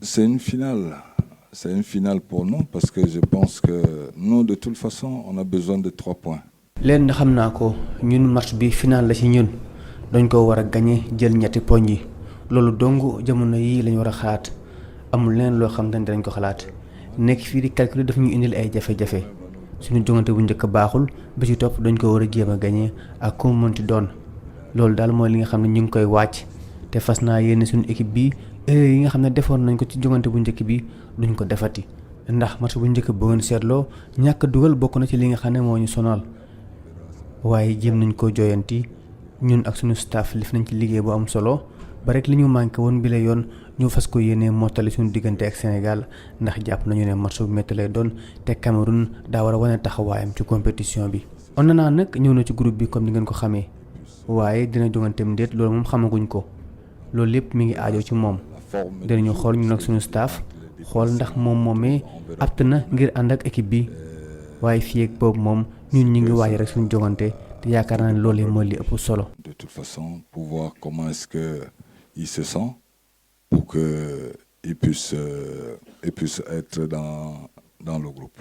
C'est une finale. C'est une finale pour nous parce que je pense que nous, de toute façon, on a besoin de 3 points. leen xam naa ko ñun match bi final la ci ñun dañ ko war a gagné jël ñetti poñ yi loolu dong jamono yi lañu war a xalaat amul leneen loo xam ne dañ ko xalaat nekk fii di calculer daf ñu indil ay jafe-jafe suñu jongante bu njëkk baaxul ba ci topp dañ ko war a jéem a gagné ak ku mu mënti doon loolu daal mooy li nga xam ne ñu ngi koy wàcc te fas naa yéene suñu équipe bi erreur yi nga xam ne defoon nañ ko ci jongante bu njëkk bi duñ ko defati ndax match bu njëkk bu ngeen seetloo ñàkk dugal bokk na ci li nga xam ne moo ñu sonal waaye jéem nañ ko joyanti ñun ak suñu staff def nañ ci liggéey bu am solo ba rek li ñu manqué woon bi la yoon ñu fas ko yéene mottali suñu diggante ak Sénégal ndax jàpp nañu ne match bu métti lay doon te Cameroun daa war a wane taxawaayam ci compétition bi. Onana nag ñëw na ci groupe bi comme ni ngeen ko xamee waaye dina jonganteem déet loolu moom xamaguñ ko loolu lépp mi ngi aajo ci moom dinañu xool ñun ak suñu staff xool ndax moom moomee apt na ngir ànd ak équipe bi waaye fii ak boobu moom ñun ñu ngi waaj rek suñu jogante te yaakaar naa ne loolu mooy li ëpp solo. De toute façon, pour voir comment est-ce que il se sent pour que il puisse être dans le groupe.